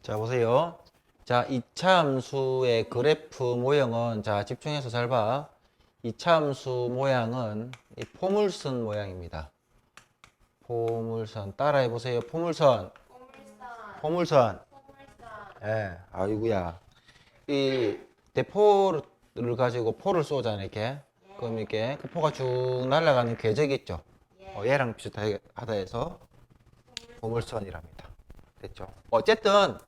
자, 보세요. 자, 이차함수의 그래프 모형은, 자, 집중해서 잘 봐. 이차함수 모양은 이 포물선 모양입니다. 포물선. 따라해 보세요. 포물선. 포물선. 예, 아이고야. 이 대포를 가지고 포를 쏘잖아요, 이렇게. 그럼 이렇게 그 포가 쭉 날아가는 궤적이 있죠. 얘랑 비슷하다 해서 포물선이랍니다. 됐죠? 어쨌든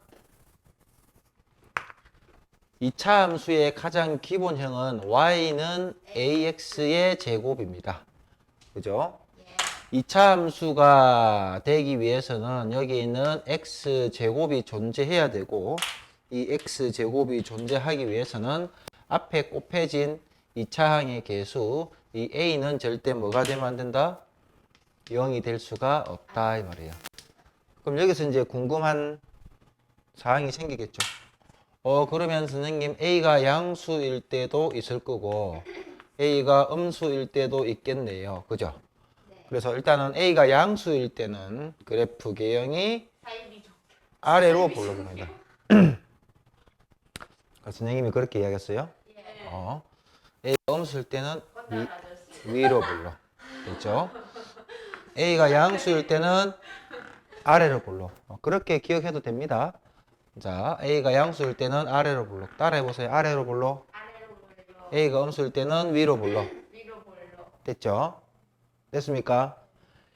이차 함수의 가장 기본형은 y는 ax의 제곱입니다. 그죠? 이차 함수가 되기 위해서는 여기 있는 x제곱이 존재해야 되고, 이 x제곱이 존재하기 위해서는 앞에 곱해진 이차항의 개수, 이 a는 절대 뭐가 되면 안 된다? 0이 될 수가 없다 이 말이에요. 그럼 여기서 이제 궁금한 사항이 생기겠죠. 그러면 선생님 A가 양수일 때도 있을 거고 A가 음수일 때도 있겠네요. 그죠? 그래서 일단은 A가 양수일 때는 그래프 개형이 아래로 볼록입니다. 선생님이 그렇게 이야기했어요. A가 음수일 때는 위로 볼록. 됐죠? A가 양수일 때는 아래로 볼록. 그렇게 기억해도 됩니다. 자, A가 양수일 때는 아래로 볼록. 따라해보세요. 아래로 볼록. A가 음수일 때는 위로 볼록. 됐죠? 됐습니까?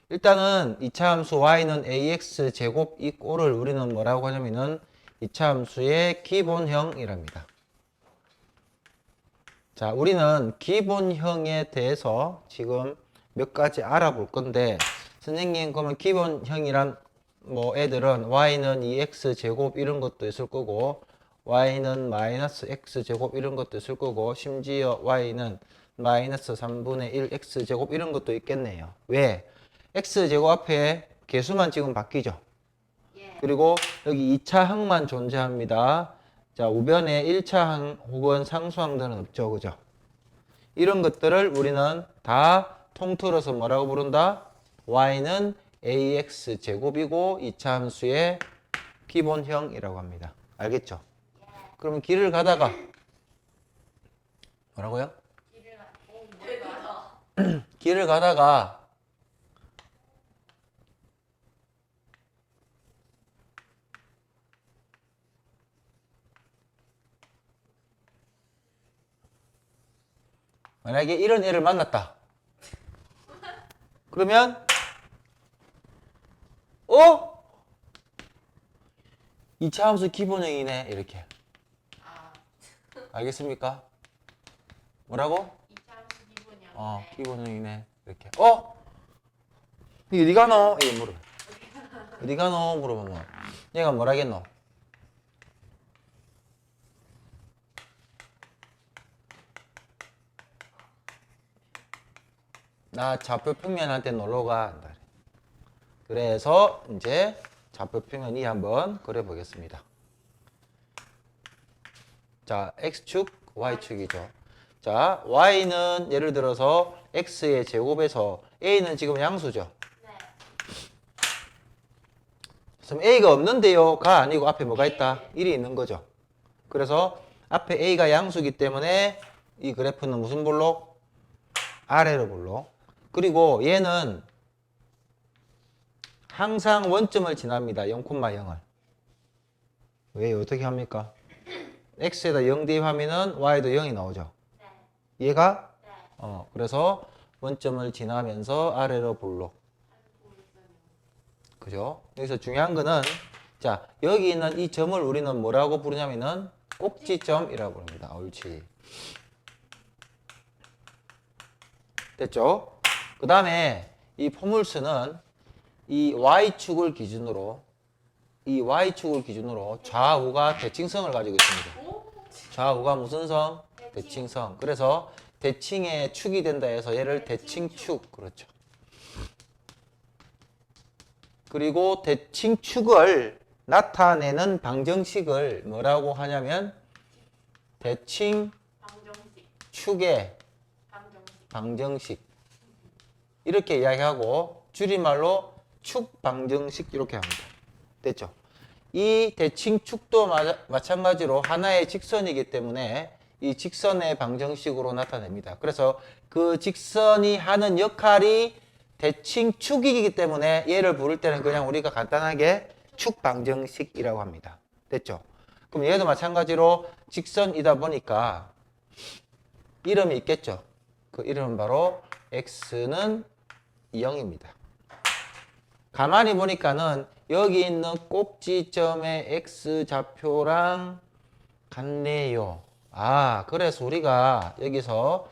일단은 이차함수 y는 ax 제곱 이 꼴을 우리는 뭐라고 하냐면은 이차함수의 기본형이랍니다. 자, 우리는 기본형에 대해서 지금 몇 가지 알아볼 건데, 선생님 그러면 기본형이란 뭐 애들은 y는 2x 제곱 이런 것도 있을 거고 y는 마이너스 x 제곱 이런 것도 있을 거고 심지어 y는 마이너스 3분의 1 x 제곱 이런 것도 있겠네요. 왜? x 제곱 앞에 개수만 지금 바뀌죠. 그리고 여기 2차 항만 존재합니다. 자, 우변에 1차 항 혹은 상수항들은 없죠. 그죠? 이런 것들을 우리는 다 통틀어서 뭐라고 부른다? y는 ax 제곱이고 2차 함수의 기본형이라고 합니다. 알겠죠? 그러면 길을 가다가 뭐라고요? 길을 가다가 만약에 이런 애를 만났다. 그러면 2차 함수 기본형이네 이렇게. 알겠습니까? 뭐라고? 기본형이네 이렇게. 이게 어디 가노? 이거 물어. 어디 가노? 물어보면 얘가 뭐라겠노? 나 좌표 평면한테 놀러 가. 그래서 이제 좌표 평면이 한번 그려 보겠습니다. 자, x축, y축이죠. 자, y는 예를 들어서 x의 제곱에서 a는 지금 양수죠. 그럼 a가 없는데요. 가 아니고 앞에 뭐가 있다? 1이 있는 거죠. 그래서 앞에 a가 양수기 때문에 이 그래프는 무슨 볼록? 아래로 볼록. 그리고 얘는 항상 원점을 지납니다. 0,0을. 왜 어떻게 합니까? x에다 0 대입하면은 y도 0이 나오죠. 얘가 그래서 원점을 지나면서 아래로 볼록. 그죠? 여기서 중요한 거는 자, 여기 있는 이 점을 우리는 뭐라고 부르냐면은 꼭지점이라고 부릅니다. 옳지. 됐죠? 그 다음에 이 포물선은 이 y축을 기준으로 좌우가 대칭성을 가지고 있습니다. 좌우가 무슨 성? 대칭성. 그래서 대칭의 축이 된다 해서 얘를 대칭축. 그렇죠. 그리고 대칭축을 나타내는 방정식을 뭐라고 하냐면 대칭축의 방정식. 이렇게 이야기하고 줄임말로 축방정식 이렇게 합니다. 됐죠? 이 대칭축도 마찬가지로 하나의 직선이기 때문에 이 직선의 방정식으로 나타냅니다. 그래서 그 직선이 하는 역할이 대칭축이기 때문에 얘를 부를 때는 그냥 우리가 간단하게 축방정식이라고 합니다. 됐죠? 그럼 얘도 마찬가지로 직선이다 보니까 이름이 있겠죠? 그 이름은 바로 x는 0입니다. 가만히 보니까는 여기 있는 꼭지점의 x좌표랑 같네요. 아, 그래서 우리가 여기서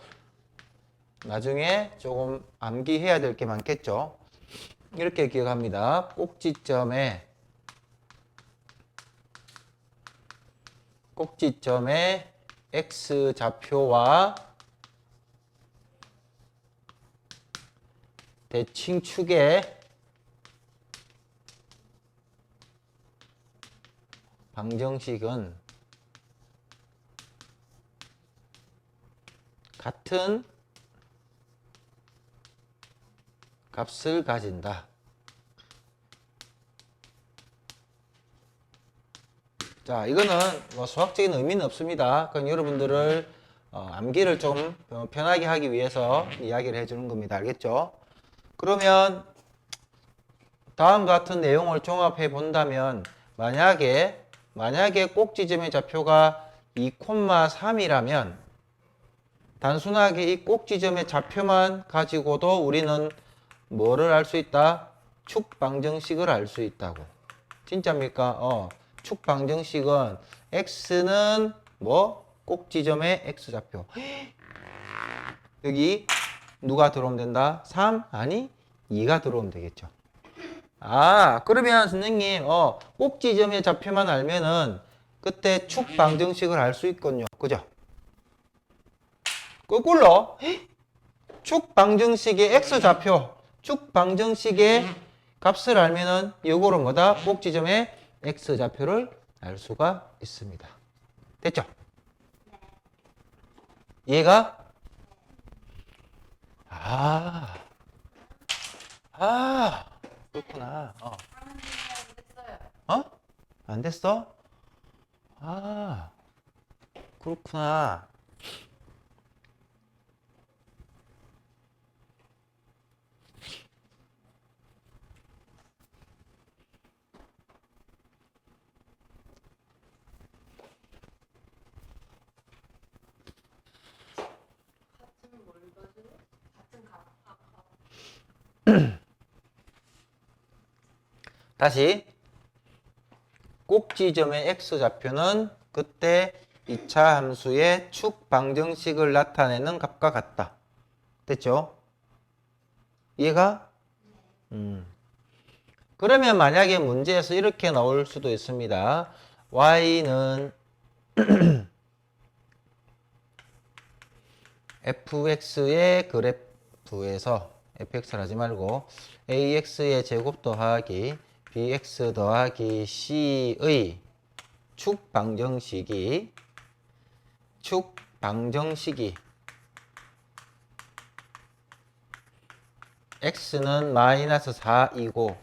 나중에 조금 암기해야 될 게 많겠죠? 이렇게 기억합니다. 꼭지점의 x좌표와 대칭축의 방정식은 같은 값을 가진다. 자, 이거는 뭐 수학적인 의미는 없습니다. 그럼 여러분들을 암기를 좀 편하게 하기 위해서 이야기를 해주는 겁니다. 알겠죠? 그러면 다음과 같은 내용을 종합해 본다면 만약에 꼭지점의 좌표가 2,3이라면 단순하게 이 꼭지점의 좌표만 가지고도 우리는 뭐를 알 수 있다? 축방정식을 알 수 있다고. 진짜입니까? 축방정식은 x는 뭐? 꼭지점의 x좌표. 여기 누가 들어오면 된다? 3? 아니 2가 들어오면 되겠죠. 아, 그러면 선생님 꼭지점의 좌표만 알면은 그때 축방정식을 알 수 있군요. 그죠? 거꾸로 축방정식의 x좌표, 축방정식의 값을 알면은 요거로 뭐다? 꼭지점의 x좌표를 알 수가 있습니다. 됐죠? 얘가 그렇구나. 안 됐어? 아, 그렇구나. 다시 꼭지점의 x좌표는 그때 2차 함수의 축 방정식을 나타내는 값과 같다. 됐죠? 이해가? 그러면 만약에 문제에서 이렇게 나올 수도 있습니다. y는 fx의 그래프에서 fx를 하지 말고 ax의 제곱 더하기 bx 더하기 c의 축 방정식이 x는 마이너스 4이고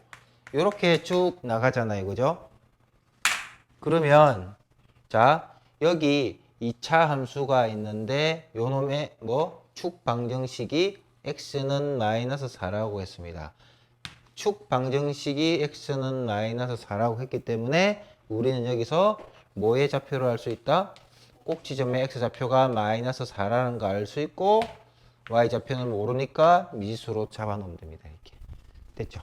이렇게 쭉 나가잖아요. 그죠? 그러면 자, 여기 2차 함수가 있는데 요놈의 축 방정식이 x는 마이너스 4라고 했습니다. 축 방정식이 x는 마이너스 4라고 했기 때문에 우리는 여기서 뭐의 좌표를 알 수 있다? 꼭지점의 x좌표가 마이너스 4라는 거 알 수 있고 y좌표는 모르니까 미지수로 잡아놓으면 됩니다. 이렇게. 됐죠?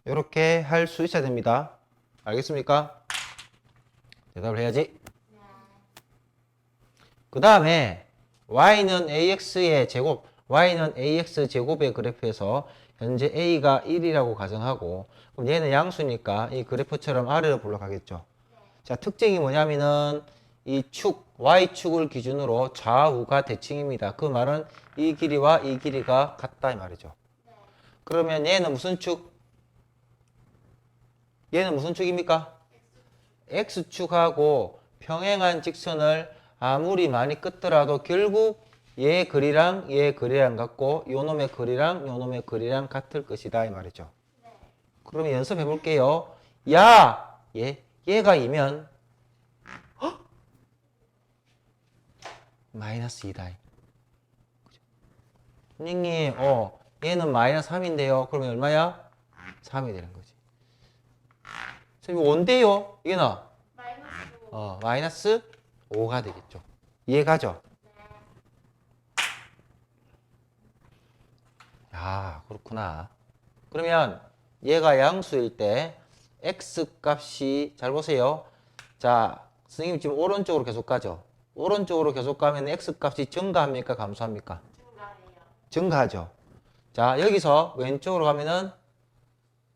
이렇게 할 수 있어야 됩니다. 알겠습니까? 대답을 해야지. 그 다음에 y는 ax의 제곱, y는 ax 제곱의 그래프에서 현재 a가 1이라고 가정하고 그럼 얘는 양수니까 이 그래프처럼 아래로 올라가겠죠. 자, 특징이 뭐냐면은 이 축, y축을 기준으로 좌우가 대칭입니다. 그 말은 이 길이와 이 길이가 같다 이 말이죠. 그러면 얘는 무슨 축? 얘는 무슨 축입니까? x축하고 평행한 직선을 아무리 많이 끄더라도 결국 얘 글이랑 얘 글이랑 같고 요놈의 글이랑 요놈의 글이랑 같을 것이다 이 말이죠. 그러면 연습해 볼게요. 야! 얘가 2면 마이너스 2다. 선생님, 얘는 마이너스 3인데요. 그러면 얼마야? 3이 되는 거지. 선생님, 5인데요? 이게나? 마이너스 5가 되겠죠. 이해가죠? 아, 그렇구나. 그러면 얘가 양수일 때 x 값이, 잘 보세요. 자, 선생님 지금 오른쪽으로 계속 가죠. 오른쪽으로 계속 가면 x 값이 증가합니까? 감소합니까? 증가하죠. 자, 여기서 왼쪽으로 가면은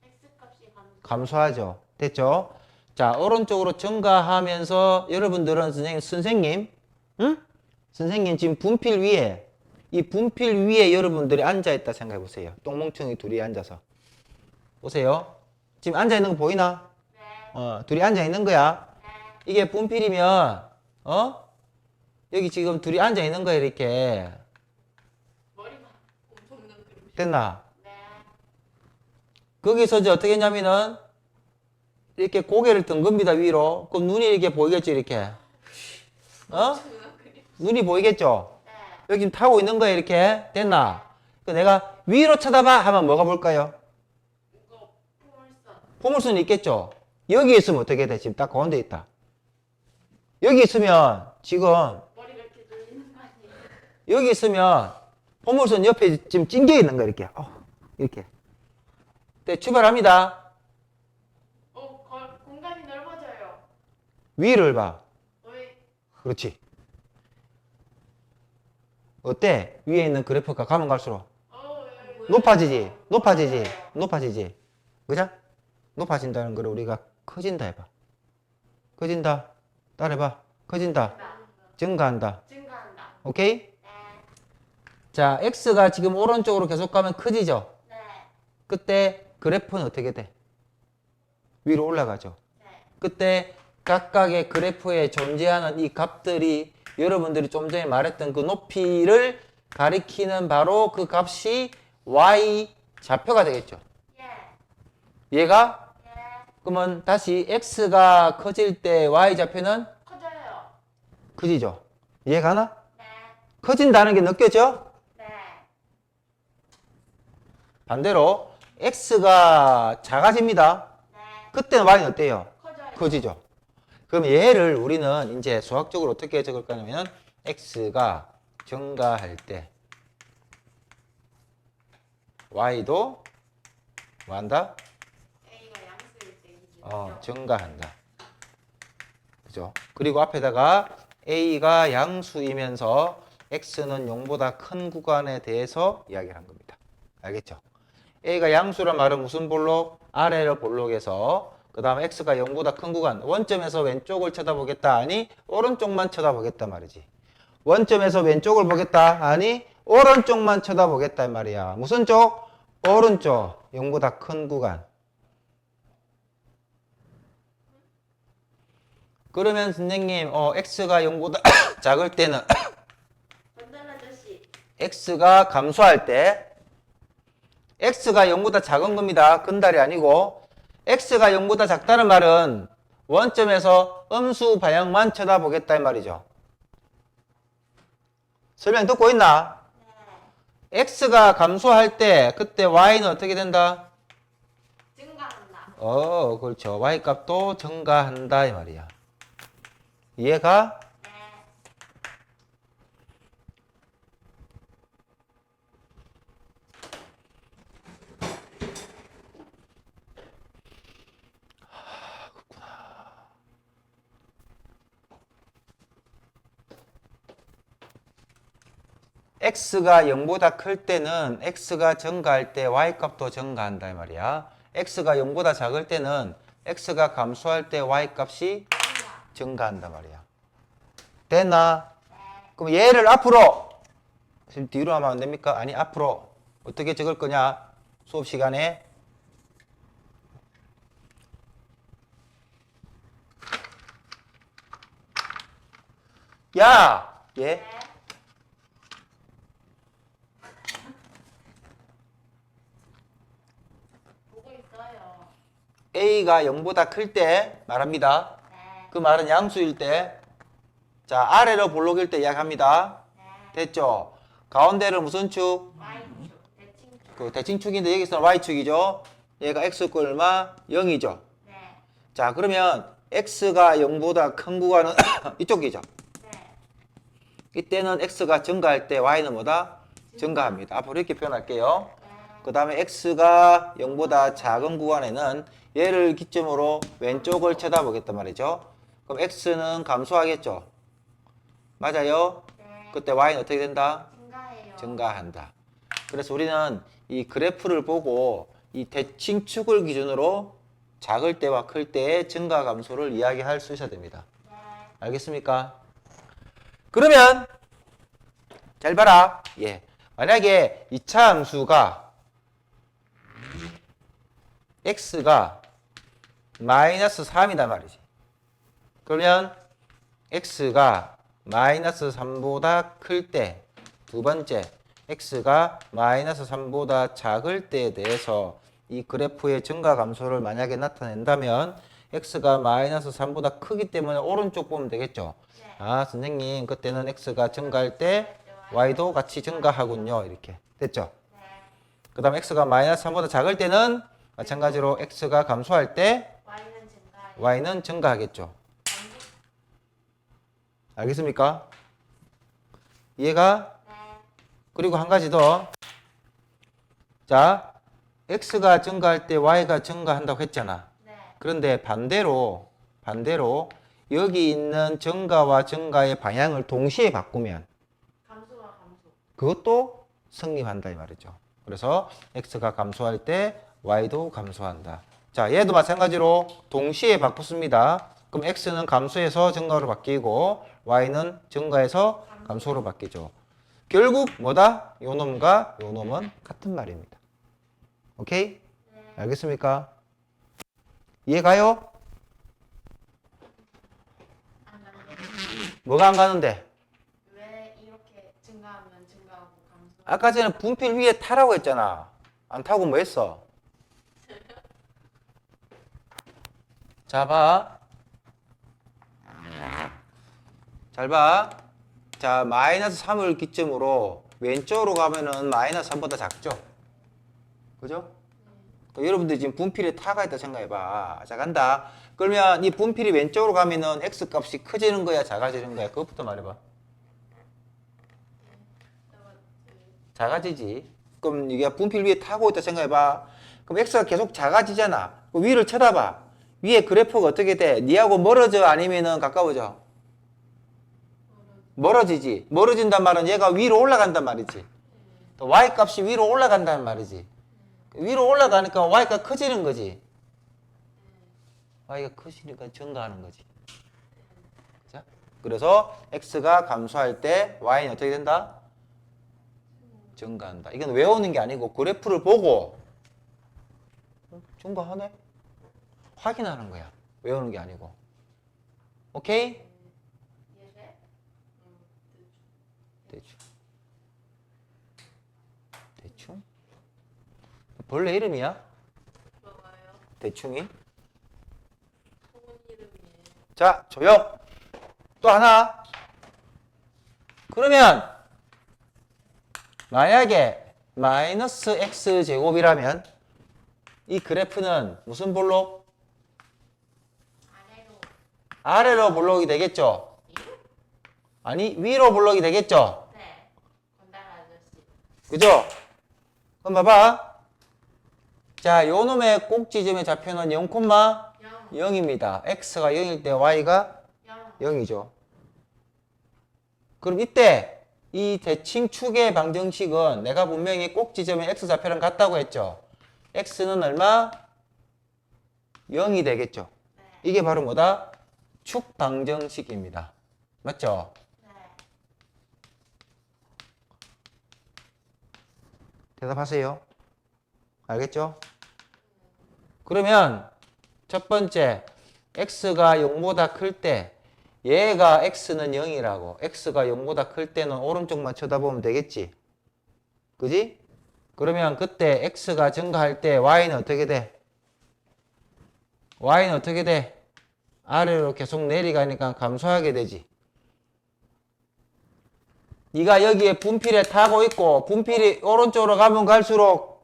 X값이 감소하죠. 됐죠? 자, 오른쪽으로 증가하면서 여러분들은 선생님, 응? 선생님 지금 분필 위에, 이 분필 위에 여러분들이 앉아있다 생각해 보세요. 똥멍청이 둘이 앉아서. 보세요. 지금 앉아있는 거 보이나? 네. 둘이 앉아있는 거야. 네. 이게 분필이면, 여기 지금 둘이 앉아있는 거야, 이렇게. 머리가 엄청난 그릇이. 됐나? 네. 거기서 이제 어떻게 했냐면은, 이렇게 고개를 든 겁니다, 위로. 그럼 눈이 이렇게 보이겠죠, 이렇게. 엄청난 그릇. 눈이 보이겠죠? 네. 여기 지금 타고 있는 거야, 이렇게. 됐나? 그 내가 위로 쳐다봐 하면 뭐가 볼까요? 이거 포물선. 포물선이 있겠죠? 여기 있으면 어떻게 돼? 지금 딱 가운데 있다. 여기 있으면 지금 머리가 이렇게 눌리는 거 아니에요? 여기 있으면 포물선 옆에 지금 찡겨 있는 거야, 이렇게. 이렇게. 네, 출발합니다. 공간이 넓어져요. 위를 봐. 어이. 그렇지. 어때? 위에 있는 그래프가 가면 갈수록 높아지지? 높아지지? 높아지지? 그죠? 높아진다는 걸 우리가 커진다 해봐. 커진다. 따라해봐. 커진다. 증가한다. 증가한다. 오케이? 네. 자, x가 지금 오른쪽으로 계속 가면 커지죠? 네. 그때 그래프는 어떻게 돼? 위로 올라가죠? 네. 그때 각각의 그래프에 존재하는 이 값들이 여러분들이 좀 전에 말했던 그 높이를 가리키는 바로 그 값이 y 좌표가 되겠죠. 예. 얘가 예. 그러면 다시 x가 커질 때 y 좌표는 커져요. 커지죠. 이해가나? 네. 커진다는 게 느껴져? 네. 반대로 x가 작아집니다. 네. 그때는 y는 어때요? 커져요. 커지죠. 그럼 얘를 우리는 이제 수학적으로 어떻게 적을 거냐면 x가 증가할 때 y도 뭐 한다? A가 양수일 때 기준이죠. 증가한다. 그죠? 그리고 앞에다가 a가 양수이면서 x는 0보다 큰 구간에 대해서 이야기를 한 겁니다. 알겠죠? a가 양수란 말은 무슨 볼록? 아래를 볼록에서 그 다음에 x가 0보다 큰 구간, 원점에서 왼쪽을 쳐다보겠다 아니 오른쪽만 쳐다보겠다 말이지. 원점에서 왼쪽을 보겠다 아니 오른쪽만 쳐다보겠다 말이야. 무슨 쪽? 오른쪽. 0보다 큰 구간. 그러면 선생님 x가 0보다 작을 때는 원단 아저씨. x가 감소할 때 x가 0보다 작은 겁니다. 근달이 아니고 x가 0보다 작다는 말은 원점에서 음수 방향만 쳐다보겠다 이 말이죠. 설명 듣고 있나? 네. x가 감소할 때 그때 y는 어떻게 된다? 증가한다. 그렇죠. y 값도 증가한다 이 말이야. 이해가? 네. x가 0보다 클 때는 x가 증가할 때 y값도 증가한다 이 말이야. x가 0보다 작을 때는 x가 감소할 때 y값이 증가한다 말이야. 됐나? 그럼 얘를 앞으로 지금 뒤로 하면 안 됩니까? 아니 앞으로 어떻게 적을 거냐? 수업 시간에 야! 얘 네. 보고 있어요. a가 0보다 클 때 말합니다. 네. 그 말은 양수일 때. 자, 아래로 볼록일 때 이야기합니다. 네. 됐죠? 가운데를 무슨 축? Y축. 대칭축. 그 대칭축인데 여기서는 y축이죠. 얘가 x가 얼마? 0이죠. 네. 자, 그러면 x가 0보다 큰 구간은 이쪽이죠. 네. 이때는 x가 증가할 때 y는 뭐다? 증가합니다. 앞으로 이렇게 표현할게요. 네. 그 다음에 x가 0보다 작은 구간에는 얘를 기점으로 왼쪽을 쳐다보겠단 말이죠. 그럼 x는 감소하겠죠. 맞아요? 네. 그때 y는 어떻게 된다? 증가해요. 증가한다. 그래서 우리는 이 그래프를 보고 이 대칭축을 기준으로 작을 때와 클 때의 증가 감소를 이야기할 수 있어야 됩니다. 네. 알겠습니까? 그러면 잘 봐라. 예. 만약에 이차 함수가 x가 마이너스 3이단 말이지. 그러면 x가 마이너스 3보다 클 때, 두 번째 x가 마이너스 3보다 작을 때에 대해서 이 그래프의 증가 감소를 만약에 나타낸다면 x가 마이너스 3보다 크기 때문에 오른쪽 보면 되겠죠. 네. 아, 선생님 그때는 x가 증가할 때 y도 같이 증가하군요. 이렇게 됐죠. 네. 그 다음 x가 마이너스 3보다 작을 때는 마찬가지로 x가 감소할 때 Y는 증가해요. y는 증가하겠죠. 알겠습니까? 이해가? 네. 그리고 한 가지 더. 자, x가 증가할 때 y가 증가한다고 했잖아. 네. 그런데 반대로 여기 있는 증가와 증가의 방향을 동시에 바꾸면 감소와 감소. 그것도 성립한다 이 말이죠. 그래서 x가 감소할 때 y도 감소한다. 자, 얘도 마찬가지로 동시에 바꿨습니다. 그럼 x는 감소해서 증가로 바뀌고 y는 증가해서 감소로 바뀌죠. 결국 뭐다? 요 놈과 요 놈은 같은 말입니다. 오케이? 네. 알겠습니까? 이해가요? 안 가는 뭐가 안 가는데? 왜 이렇게 증가하면 증가하고 감소? 아까 전에 분필 위에 타라고 했잖아. 안 타고 뭐 했어? 자, 봐. 잘 봐. 자, 마이너스 3을 기점으로 왼쪽으로 가면은 마이너스 3보다 작죠? 그죠? 그러니까 여러분들 지금 분필에 타가 있다 생각해봐. 자, 간다. 그러면 이 분필이 왼쪽으로 가면은 x 값이 커지는 거야, 작아지는 거야? 그것부터 말해봐. 작아지지. 그럼 이게 분필 위에 타고 있다 생각해봐. 그럼 x가 계속 작아지잖아. 그럼 위를 쳐다봐. 위에 그래프가 어떻게 돼? 니하고 멀어져? 아니면은 가까워져? 멀어지지. 멀어진단 말은 얘가 위로 올라간단 말이지. 또 y 값이 위로 올라간다는 말이지. 위로 올라가니까 y가 커지는 거지. y가 커지니까 증가하는 거지. 자, 그래서 x가 감소할 때 y는 어떻게 된다? 증가한다. 이건 외우는 게 아니고 그래프를 보고 증가하네? 확인하는 거야. 외우는 게 아니고. 오케이? 이해돼? 대충. 대충? 벌레 이름이야? 뭐가요? 대충이? 소문 이름이에요. 자, 조용! 또 하나. 그러면 만약에 마이너스 x 제곱이라면 이 그래프는 무슨 볼록? 아래로. 아래로 볼록이 되겠죠? 아니, 위로 볼록이 되겠죠? 네. 건달 아저씨. 그죠? 그럼 봐봐. 자, 요 놈의 꼭지점의 좌표는 0, 0. 0입니다. x가 0일 때 y가 0. 0이죠. 그럼 이때 이 대칭축의 방정식은 내가 분명히 꼭지점의 x좌표랑 같다고 했죠. x는 얼마? 0이 되겠죠. 네. 이게 바로 뭐다? 축 방정식입니다. 맞죠? 네. 대답하세요. 알겠죠? 그러면 첫 번째 x가 0보다 클 때 얘가 x는 0이라고 x가 0보다 클 때는 오른쪽만 쳐다보면 되겠지. 그지? 그러면 그때 x가 증가할 때 y는 어떻게 돼? y는 어떻게 돼? 아래로 계속 내려가니까 감소하게 되지. 네가 여기에 분필에 타고 있고 분필이 오른쪽으로 가면 갈수록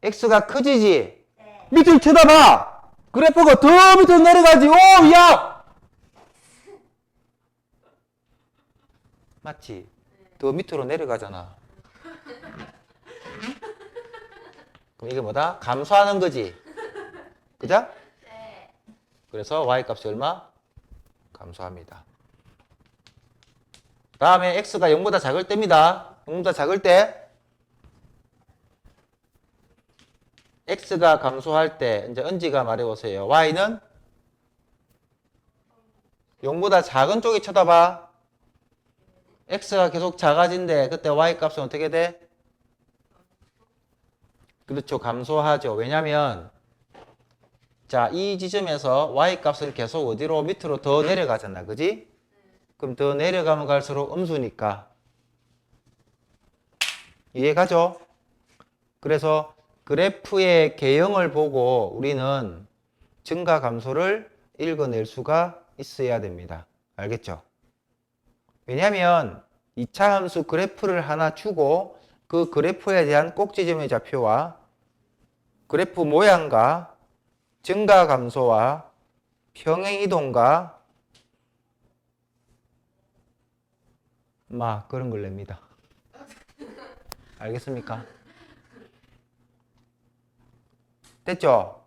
x가 커지지? 네. 밑을 쳐다봐! 그래프가 더 밑으로 내려가지. 오, 야! 맞지? 더 밑으로 내려가잖아. 그럼 이게 뭐다? 감소하는 거지. 그죠? 네. 그래서 y 값이 얼마? 감소합니다. 다음에 x가 0보다 작을 때입니다. 0보다 작을 때 x가 감소할 때 이제 은지가 말해보세요. y는 0보다 작은 쪽에 쳐다봐. x가 계속 작아진대. 그때 y 값은 어떻게 돼? 그렇죠. 감소하죠. 왜냐면 자, 이 지점에서 y 값은 계속 어디로? 밑으로 더 내려가잖아. 그지? 그럼 더 내려가면 갈수록 음수니까. 이해가죠? 그래서 그래프의 개형을 보고 우리는 증가 감소를 읽어낼 수가 있어야 됩니다. 알겠죠? 왜냐하면 2차 함수 그래프를 하나 주고 그 그래프에 대한 꼭지점의 좌표와 그래프 모양과 증가 감소와 평행 이동과 막 그런 걸 냅니다. 알겠습니까? 됐죠?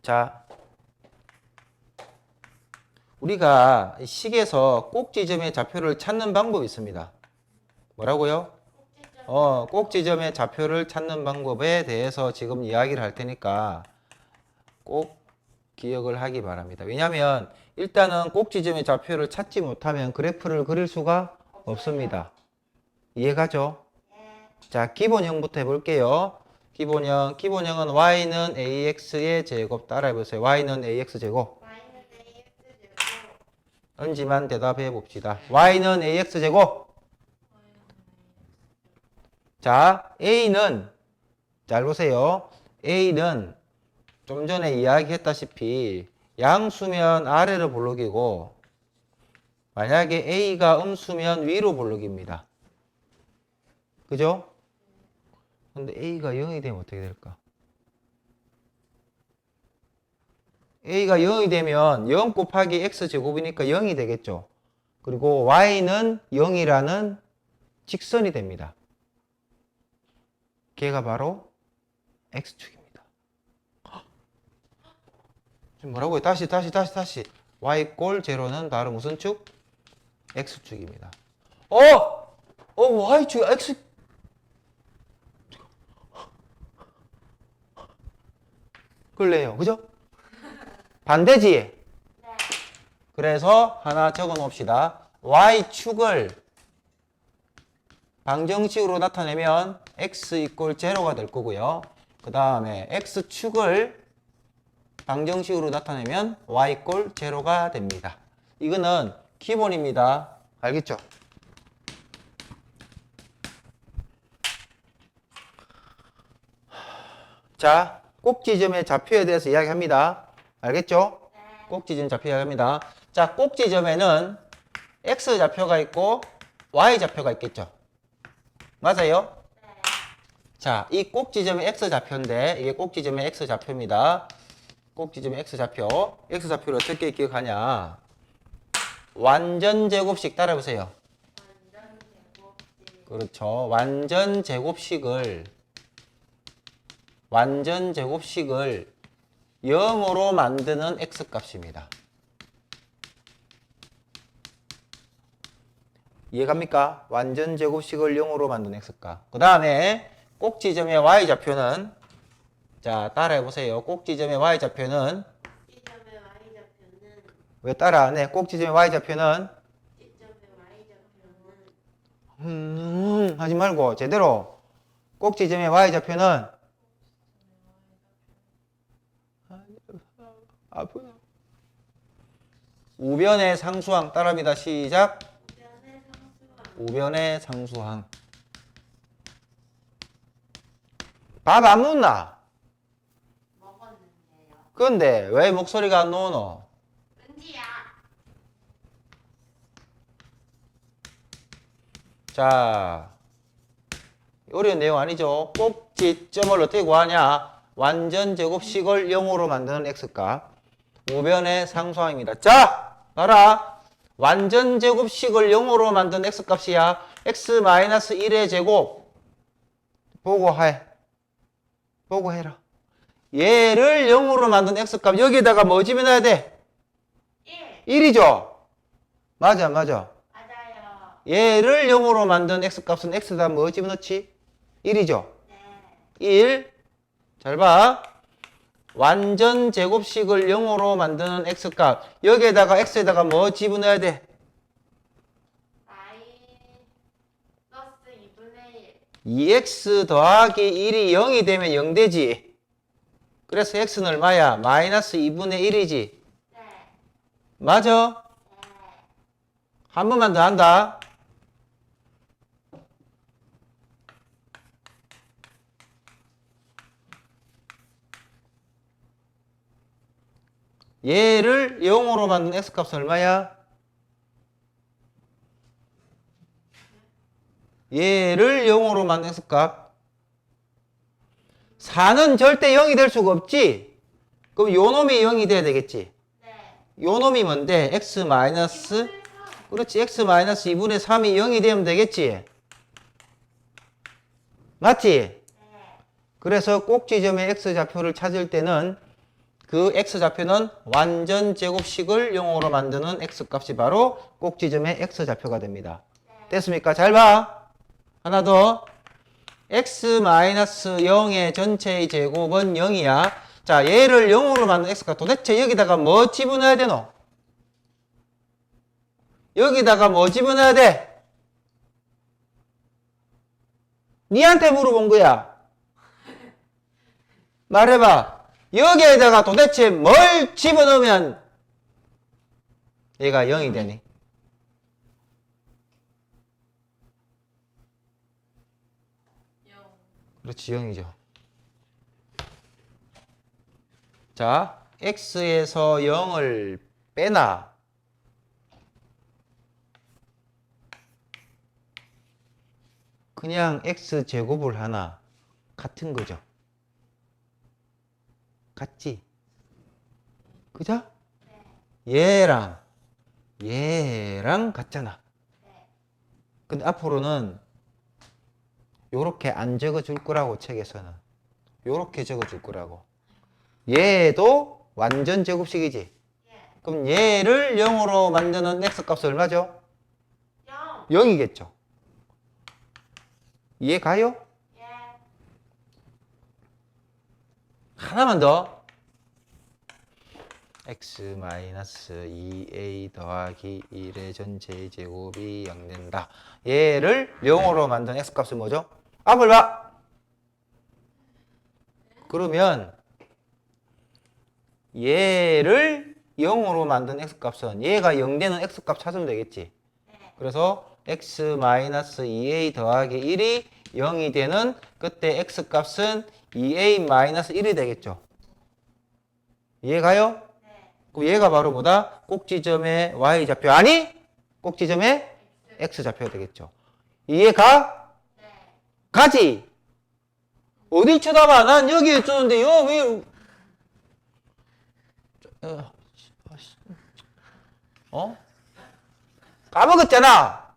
자, 우리가 식에서 꼭지점의 좌표를 찾는 방법이 있습니다. 뭐라고요? 꼭지점의 좌표를 찾는 방법에 대해서 지금 이야기를 할 테니까 꼭 기억을 하기 바랍니다. 왜냐하면 일단은 꼭지점의 좌표를 찾지 못하면 그래프를 그릴 수가 없습니다. 이해가죠? 자, 기본형부터 해볼게요. 기본형은 y는 ax의 제곱 따라해보세요. y는 ax 제곱. Y는 AX 제곱. 은지만 대답해 봅시다. y는 ax 제곱. 자, a는 잘 보세요. a는 좀 전에 이야기했다시피 양수면 아래로 볼록이고 만약에 a가 음수면 위로 볼록입니다. 그죠? 근데 a가 0이 되면 어떻게 될까? a가 0이 되면 0 곱하기 x제곱이니까 0이 되겠죠. 그리고 y는 0이라는 직선이 됩니다. 걔가 바로 x축입니다. 지금 뭐라고요? 다시. y꼴 제로는 바로 무슨 축? x축입니다. y축, x. 그래요. 그죠? 반대지? 네. 그래서 하나 적어 놓읍시다. y축을 방정식으로 나타내면 x 이꼴 제로가 될 거고요. 그 다음에 x축을 방정식으로 나타내면 y꼴 제로가 됩니다. 이거는 기본입니다. 알겠죠? 자, 꼭지점의 좌표에 대해서 이야기합니다. 알겠죠? 꼭지점 좌표 이야기합니다. 자, 꼭지점에는 x 좌표가 있고 y 좌표가 있겠죠? 맞아요? 자, 이 꼭지점의 x 좌표인데 이게 꼭지점의 x 좌표입니다. 꼭지점의 x 좌표. x 좌표를 어떻게 기억하냐? 완전 제곱식 따라해보세요. 완전 제곱식. 그렇죠. 완전 제곱식을 0으로 만드는 x값입니다. 이해갑니까? 완전 제곱식을 0으로 만든 x값. 그 다음에 꼭지점의 y좌표는 자, 따라해보세요. 꼭지점의 y좌표는 꼭지점의 Y좌표는 왜 따라 안 해? 꼭지점의 y좌표는 꼭지점의 Y좌표는 하지 말고 제대로 꼭지점의 y좌표는 아프다. 우변의 상수항 따라합니다. 시작. 우변의 우변의 상수항. 밥 안 묻나? 먹었는데요. 근데 왜 목소리가 안 나오노? 은지야. 자, 어려운 내용 아니죠? 꼭지점을 어떻게 구하냐? 완전 제곱식을 0으로 만드는 x값. 우변의 상수항입니다. 자, 봐라. 완전 제곱식을 0으로 만든 x값이야. x-1의 제곱. 보고 해라. 얘를 0으로 만든 x값. 여기다가 뭐 집어넣어야 돼? 1. 1이죠? 맞아. 맞아요. 얘를 0으로 만든 x값은 x에다 뭐 집어넣지? 1이죠? 네. 1. 잘 봐. 완전 제곱식을 0으로 만드는 x값. 여기에다가 x에다가 뭐 집어넣어야 돼? 마이너스 2분의 1. 2x 더하기 1이 0이 되면 0 되지. 그래서 x는 얼마야? 마이너스 2분의 1이지. 네. 맞아? 네. 한 번만 더 한다. 얘를 0으로 만든 x값은 얼마야? 얘를 0으로 만든 x값. 4는 절대 0이 될 수가 없지? 그럼 요 놈이 0이 돼야 되겠지? 네. 요 놈이 뭔데? x 마이너스, 그렇지, x 마이너스 2분의 3이 0이 되면 되겠지? 맞지? 네. 그래서 꼭지점의 x좌표를 찾을 때는 그 x좌표는 완전 제곱식을 0으로 만드는 x값이 바로 꼭지점의 x좌표가 됩니다. 됐습니까? 잘 봐. 하나 더. x-0의 전체의 제곱은 0이야. 자, 얘를 0으로 만든 x값. 도대체 여기다가 뭐 집어넣어야 되노? 여기다가 뭐 집어넣어야 돼? 니한테 물어본 거야. 말해봐. 여기에다가 도대체 뭘 집어넣으면 얘가 0이 되니? 그렇지, 0이죠. 자, x에서 0을 빼나 그냥 x제곱을 하나 같은 거죠. 같지? 그죠? 얘랑 같잖아. 근데 앞으로는 요렇게 안 적어줄 거라고, 책에서는. 요렇게 적어줄 거라고. 얘도 완전 제곱식이지. 그럼 얘를 0으로 만드는 x값은 얼마죠? 0. 0이겠죠. 이해 가요? 예. 하나만 더. x-2a 더하기 1의 전체의 제곱이 0 된다. 얘를 0으로 만든 x값은 뭐죠? 앞을 봐. 그러면 얘를 0으로 만든 x값은 얘가 0 되는 x값 찾으면 되겠지. 그래서 x-2a 더하기 1이 0이 되는 그때 x값은 2a-1이 되겠죠. 이해가요? 네. 그럼 얘가 바로 뭐다? 꼭지점의 y좌표. 아니? 꼭지점의 x좌표가 되겠죠. 이해가? 네. 가지? 어디 쳐다봐? 난 여기 있었는데 왜 까먹었잖아.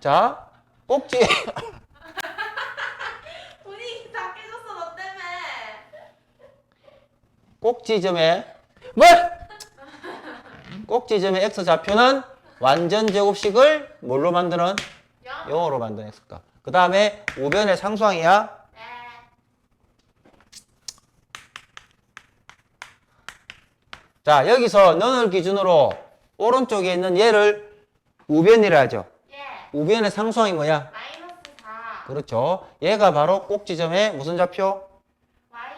자, 꼭지 분위기 다 깨졌어, 너 때문에. 꼭지점의 꼭지점의 x좌표는 완전 제곱식을 뭘로 만드는? 0으로 만드는 x값. 그 다음에 우변의 상수항이야. 네. 자, 여기서 너를 기준으로 오른쪽에 있는 얘를 우변이라 하죠. 예. 우변의 상수항이 뭐야? 마이너스 4. 그렇죠. 얘가 바로 꼭지점의 무슨 좌표?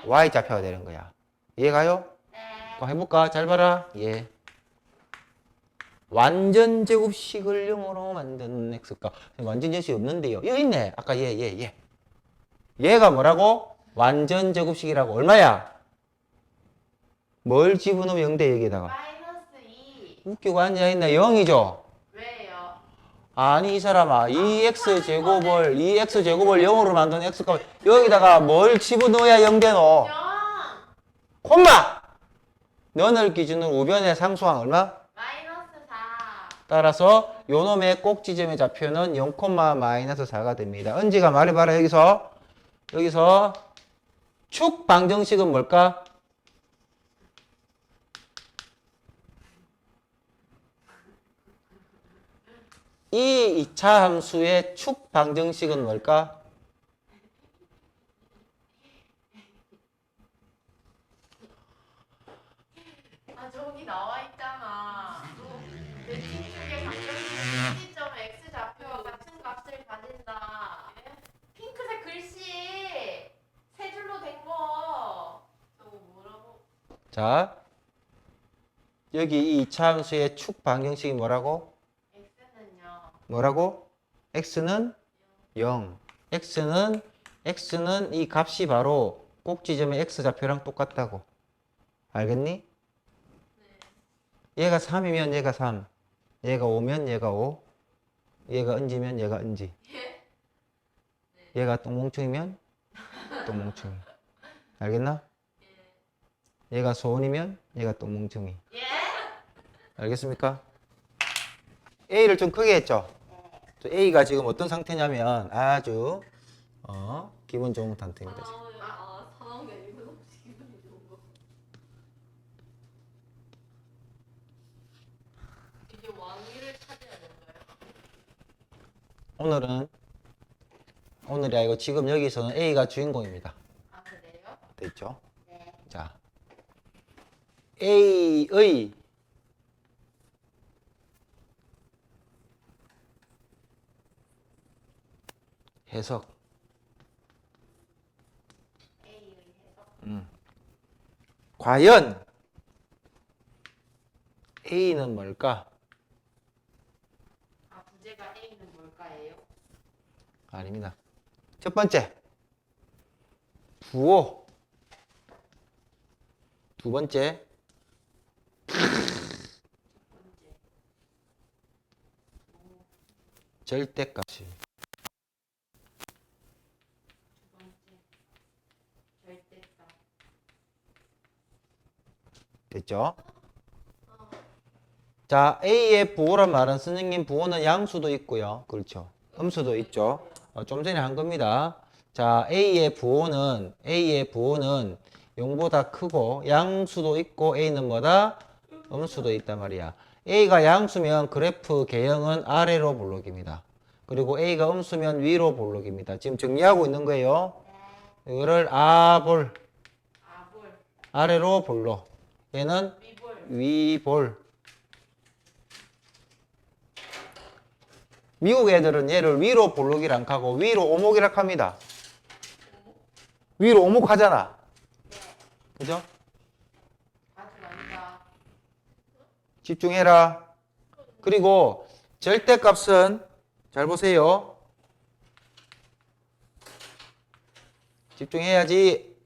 Y. y좌표가 되는 거야. 이해가요? 네. 그럼 해볼까? 잘 봐라. 예. 완전 제곱식을 0으로 만드는 x값. 완전 제곱식이 없는데요. 여기 있네. 아까 얘. 얘가 뭐라고? 완전 제곱식이라고. 얼마야? 뭘 집어넣으면 0대 여기다가. -2. 웃기고 앉아있네. 0이죠? 왜요? 아니 이 사람아 2x제곱을 0으로 만든 x값 여기다가 뭘 집어넣어야 0 되노? 0. 콤마! 너를 기준으로 우변의 상수항 얼마? -4. 따라서 요놈의 꼭지점의 좌표는 0,-4가 됩니다. 은지가 말해봐라. 여기서 축 방정식은 뭘까? 이 2차 함수의 축 방정식은 뭘까? 아 저기 나와 있잖아. 매칭 쪽의 방정식 시점은 x 좌표와 같은 값을 가진다. 핑크색 글씨 세 줄로 된 거. 저거 뭐라고? 자, 여기 이 2차 함수의 축 방정식이 뭐라고? x는요. 뭐라고? x는 0. x는 이 값이 바로 꼭지점의 x 좌표랑 똑같다고. 알겠니? 얘가 3이면 얘가 3. 얘가 5면 얘가 5. 얘가 은지면 얘가 은지. 얘가 똥멍충이면 똥멍충이. 알겠나? 얘가 소은이면 얘가 똥멍충이. 예? 알겠습니까? A를 좀 크게 했죠? 저 A가 지금 어떤 상태냐면 아주 기분 좋은 상태입니다. 상황이 아니고 혹시 기분이 좋은 거. 이게 왕위를 차지해야 되는가요? 오늘이 아니고 지금 여기서는 A가 주인공입니다. 아 그래요? 됐죠? 네. 자, A의 해석. A의 해석. 과연 A는 뭘까? 아 부제가 A는 뭘까예요? 아닙니다. 첫 번째, 부호. 두 번째, 번째. 절대값이. 두 번째. 절대값. 됐죠? 자, A의 부호란 말은 선생님 부호는 양수도 있고요. 그렇죠. 음수도 있죠. 좀 전에 한 겁니다. 자, A의 부호는 0보다 크고 양수도 있고 A는 뭐다? 음수도 있단 말이야. A가 양수면 그래프 개형은 아래로 볼록입니다. 그리고 A가 음수면 위로 볼록입니다. 지금 정리하고 있는 거예요. 이거를 아볼, 아볼. 아래로 볼록. 얘는 위볼. 위볼. 미국 애들은 얘를 위로 볼록이랑 하고 위로 오목이라 합니다. 위로 오목하잖아. 그죠? 아주 많다. 집중해라. 그리고 절대값은 잘 보세요. 집중해야지.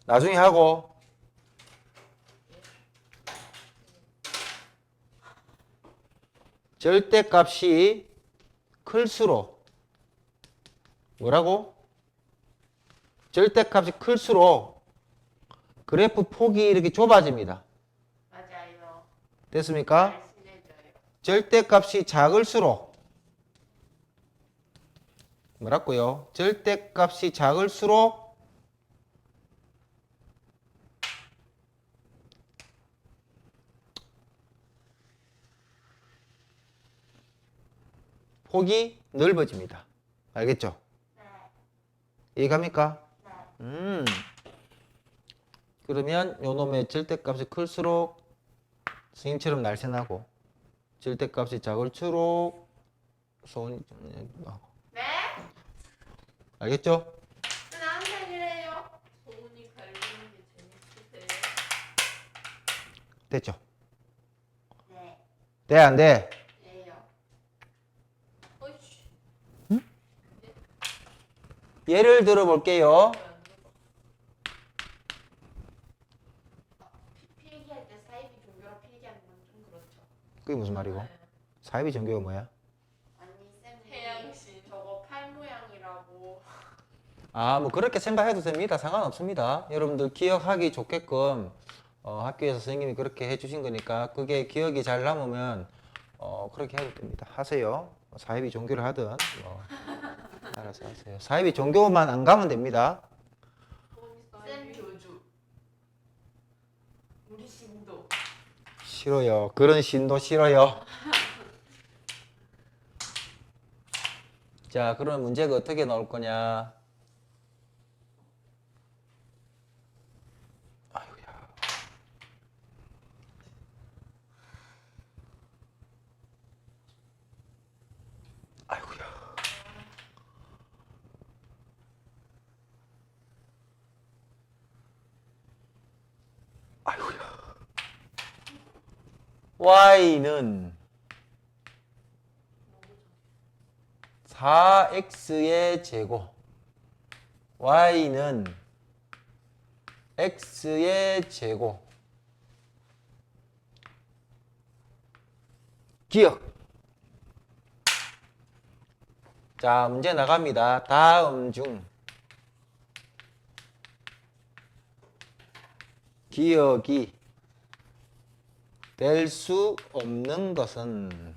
나중에 하고. 절대값이 클수록 뭐라고? 절대값이 클수록 그래프 폭이 이렇게 좁아집니다. 맞아요. 됐습니까? 날씬해져요. 절대값이 작을수록 뭐라고요? 절대값이 작을수록 폭이 넓어집니다. 알겠죠? 네. 이해갑니까? 네. 그러면 요놈의 절대값이 클수록 선생님처럼 날씬하고 절대값이 작을수록 소원이 좀 나고. 네? 알겠죠? 나한테 그래요. 소문이 갈리는 게 재밌으세요? 됐죠? 네. 돼, 안 돼? 예요. 어이씨. 예를 들어 볼게요. 필기할 때 사이비 종교로 필기하는 건 좀 그렇죠. 그게 무슨 말이고? 사이비 종교가 뭐야? 아니 쌤이 태양신. 저거 팔 모양이라고. 아, 뭐 그렇게 생각해도 됩니다. 상관없습니다. 여러분들 기억하기 좋게끔 학교에서 선생님이 그렇게 해주신 거니까 그게 기억이 잘 남으면 그렇게 해도 됩니다. 하세요. 사이비 종교를 하든 뭐 알아서 하세요. 사이비 종교만 안 가면 됩니다. 쌤 교주. 우리 신도. 싫어요. 그런 신도 싫어요. 자, 그런 문제가 어떻게 나올 거냐? 아이고야. 아이고야. 아이고야. y는 4x의 제곱. y는 x의 제곱. 기억. 자, 문제 나갑니다. 다음 중 기억이 될 수 없는 것은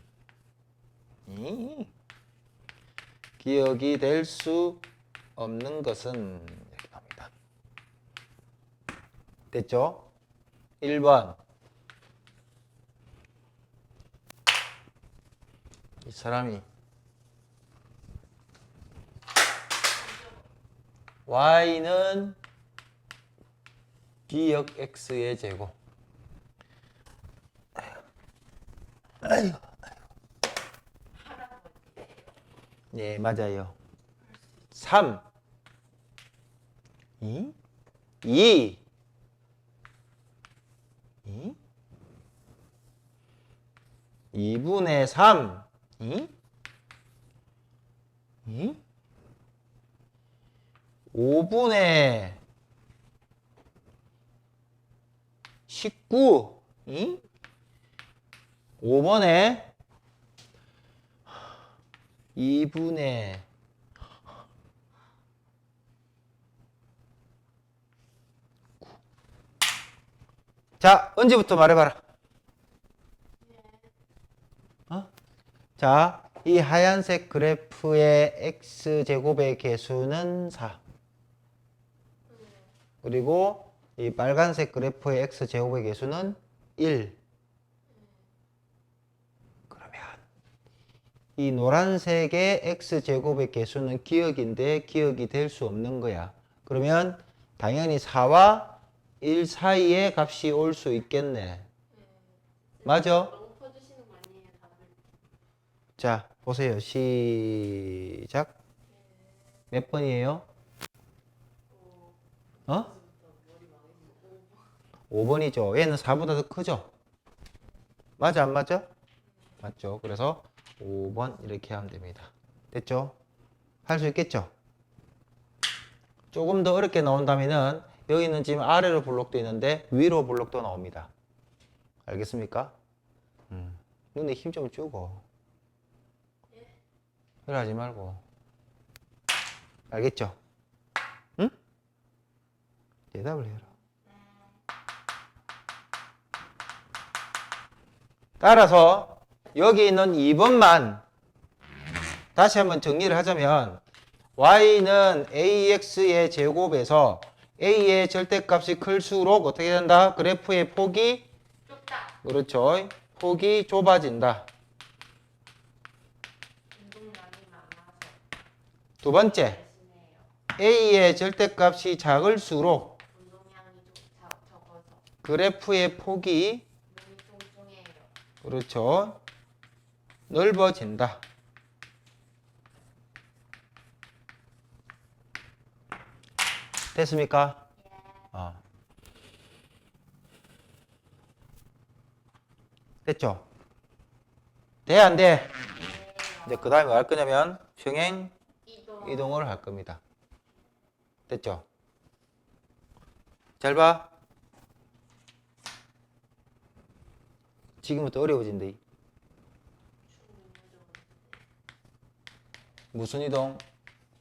기억이 될 수 없는 것은 이렇게 나옵니다. 됐죠? 1번 이 사람이 y는 기억 x의 제곱. 아이고. 네, 맞아요. 3 2 2분의 3 5분의 19 5번에 2분의 자, 언제부터 말해봐라. 자, 이 하얀색 그래프의 x제곱의 개수는 4. 그리고 이 빨간색 그래프의 x제곱의 개수는 1. 그러면 이 노란색의 x제곱의 개수는 기억인데 기억이 될 수 없는 거야. 그러면 당연히 4와 1 사이에 값이 올 수 있겠네. 맞아? 너무 퍼주시는 거 아니에요, 다들? 자, 보세요. 시작. 몇 번이에요? 5번이죠. 얘는 4보다 더 크죠? 맞아, 안 맞아? 맞죠. 그래서 5번 이렇게 하면 됩니다. 됐죠? 할 수 있겠죠? 조금 더 어렵게 나온다면은 여기는 지금 아래로 블록도 있는데 위로 블록도 나옵니다. 알겠습니까? 눈에 힘 좀 주고. 그래 하지 말고. 알겠죠? 응? 대답을 해라. 따라서 여기 있는 2번만 다시 한번 정리를 하자면 y는 ax의 제곱에서 a의 절대값이 클수록 어떻게 된다? 그래프의 폭이 좁다. 그렇죠. 폭이 좁아진다. 운동량이 많아서. 두 번째, 대신해요. a의 절대값이 작을수록 운동량이 적어서. 그래프의 폭이 몸이 뚱뚱해요. 그렇죠. 넓어진다. 됐습니까? 예. 됐죠? 돼, 안 돼? 네. 이제 그 다음에 뭐 할 거냐면 평행 이동. 이동을 할 겁니다. 됐죠? 잘 봐. 지금부터 어려워진대. 무슨 이동?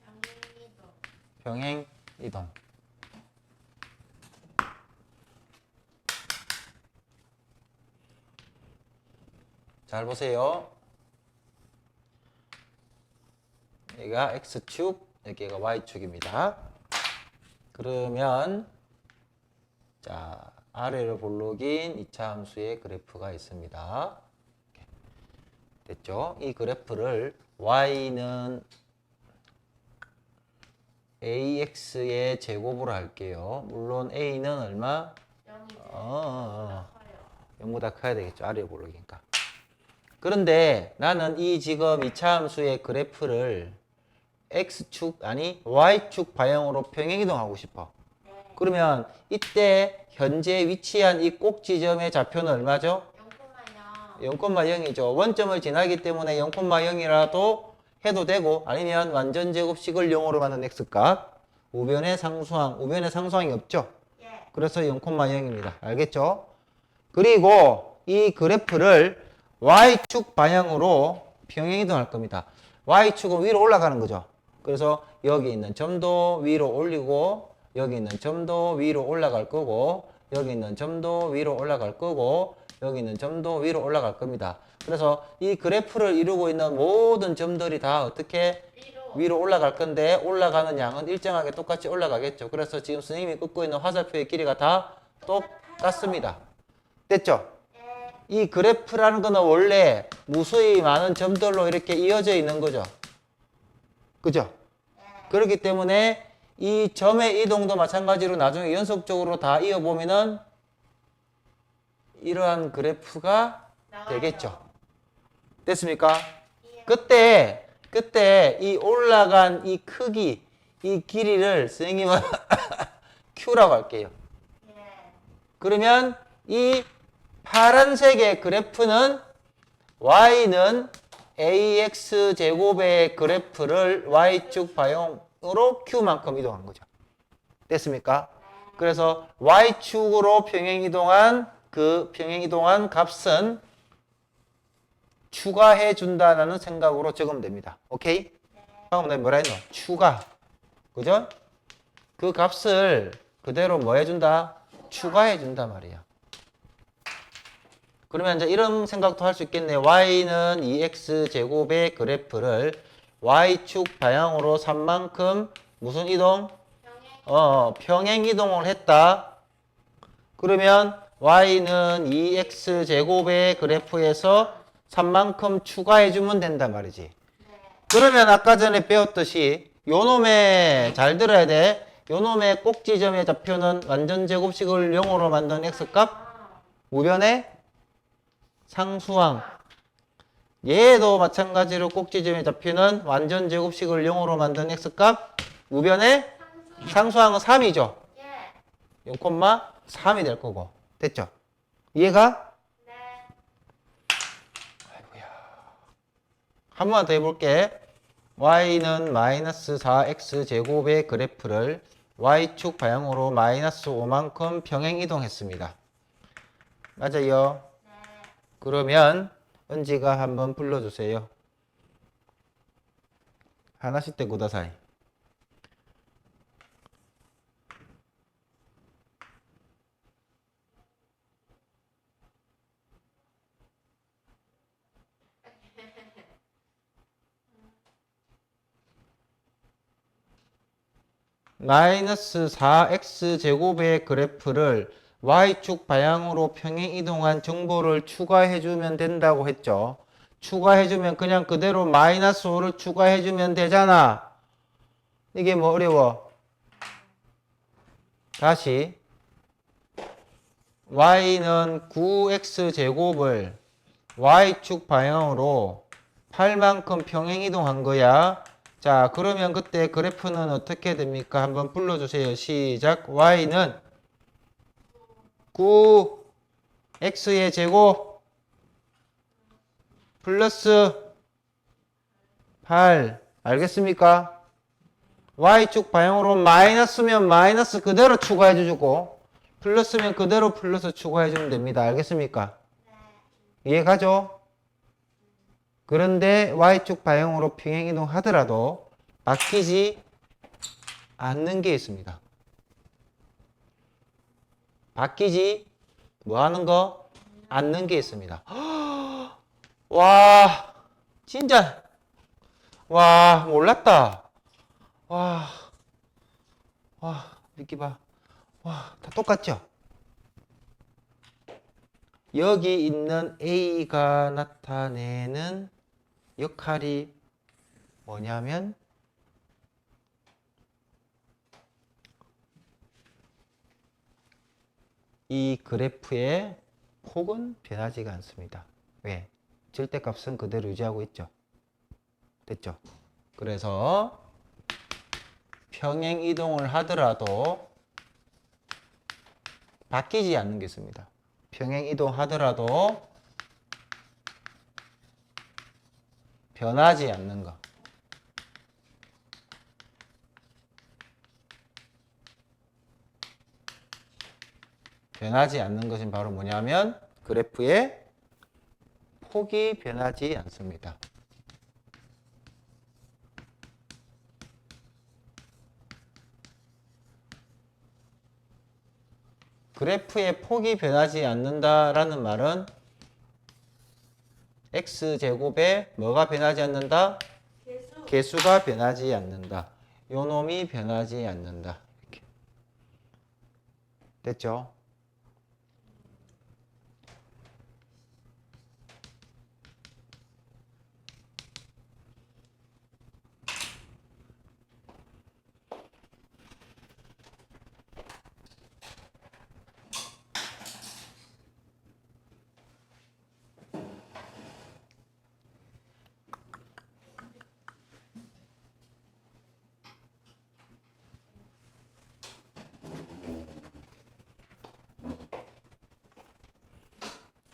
평행이동. 평행 이동. 잘 보세요. 여기가 X축, 여기가 Y축입니다. 그러면 자, 아래로 볼록인 2차 함수의 그래프가 있습니다. 됐죠? 이 그래프를 Y는 AX의 제곱으로 할게요. 물론 A는 얼마? 0이죠. 0보다 커야 되겠죠. 아래 볼록이니까. 그런데 나는 이 지금 2차 함수의 그래프를 X축, 아니 Y축 방향으로 평행이동하고 싶어. 그러면 이때 현재 위치한 이 꼭 지점의 좌표는 얼마죠? 0,0. 0,0이죠. 원점을 지나기 때문에 0,0이라도 해도 되고 아니면 완전 제곱식을 0으로 만든 x값 우변의 상수항, 우변의 상수항이 없죠. 예. 그래서 0,0입니다. 알겠죠? 그리고 이 그래프를 y축 방향으로 평행이동할 겁니다. y축은 위로 올라가는 거죠. 그래서 여기 있는 점도 위로 올리고 여기 있는 점도 위로 올라갈 거고 여기 있는 점도 위로 올라갈 거고 여기 있는 점도 위로 올라갈 겁니다. 그래서 이 그래프를 이루고 있는 모든 점들이 다 어떻게 위로 올라갈 건데 올라가는 양은 일정하게 똑같이 올라가겠죠. 그래서 지금 선생님이 긋고 있는 화살표의 길이가 다 똑같습니다. 됐죠? 이 그래프라는 거는 원래 무수히 많은 점들로 이렇게 이어져 있는 거죠. 그죠? 그렇기 때문에 이 점의 이동도 마찬가지로 나중에 연속적으로 다 이어보면은 이러한 그래프가 되겠죠. 됐습니까? 그때 이 올라간 이 크기, 이 길이를 선생님은 Q라고 할게요. 그러면 이 파란색의 그래프는 Y는 AX 제곱의 그래프를 Y축 방향으로 Q만큼 이동한 거죠. 됐습니까? 그래서 Y축으로 평행이동한 그 평행이동한 값은 추가해 준다라는 생각으로 적으면 됩니다. 오케이? 방금 내가 뭐라 했노? 추가. 그죠? 그 값을 그대로 뭐 해준다? 추가해 준다 말이야. 그러면 이제 이런 생각도 할 수 있겠네. y는 2x 제곱의 그래프를 y축 방향으로 3만큼 무슨 이동? 평행 이동을 했다. 그러면 y는 2x 제곱의 그래프에서 3만큼 추가해 주면 된단 말이지. 그러면 아까 전에 배웠듯이 요놈의 잘 들어야 돼. 요놈의 꼭 지점의 좌표는 완전 제곱식을 0으로 만든 x값 우변의 상수항. 얘도 마찬가지로 꼭 지점의 좌표는 완전 제곱식을 0으로 만든 x값 우변의 상수항은 3이죠. 0,3이 될 거고. 됐죠? 이해가? 아이고야. 한 번만 더 해볼게. y는 마이너스 4x 제곱의 그래프를 y축 방향으로 마이너스 5만큼 평행 이동했습니다. 맞아요? 그러면 은지가 한번 불러주세요. 하나씩 때 구다사이. 마이너스 4x 제곱의 그래프를 y축 방향으로 평행 이동한 정보를 추가해주면 된다고 했죠. 추가해주면 그냥 그대로 마이너스 5를 추가해주면 되잖아. 이게 뭐 어려워? 다시 y는 9x 제곱을 y축 방향으로 8만큼 평행 이동한 거야. 자, 그러면 그때 그래프는 어떻게 됩니까? 한번 불러주세요. 시작. y는 9x의 제곱 플러스 8. 알겠습니까? Y축 방향으로 마이너스면 마이너스 그대로 추가해 주고 플러스면 그대로 플러스 추가해 주면 됩니다. 알겠습니까? 이해가죠? 그런데 Y축 방향으로 평행이동 하더라도 바뀌지 않는 게 있습니다. 바뀌지 뭐 하는 거? 않는 게 있습니다. 와, 진짜, 와, 몰랐다. 와, 느끼 봐. 와, 다 똑같죠? 여기 있는 A가 나타내는 역할이 뭐냐면 이 그래프의 폭은 변하지가 않습니다. 왜? 절대값은 그대로 유지하고 있죠. 됐죠? 그래서 평행 이동을 하더라도 바뀌지 않는 게 있습니다. 평행 이동하더라도 변하지 않는 거. 변하지 않는 것은 바로 뭐냐면 그래프의 폭이 변하지 않습니다. 그래프의 폭이 변하지 않는다라는 말은 x제곱에 뭐가 변하지 않는다? 개수가 변하지 않는다. 요 놈이 변하지 않는다. 이렇게. 됐죠?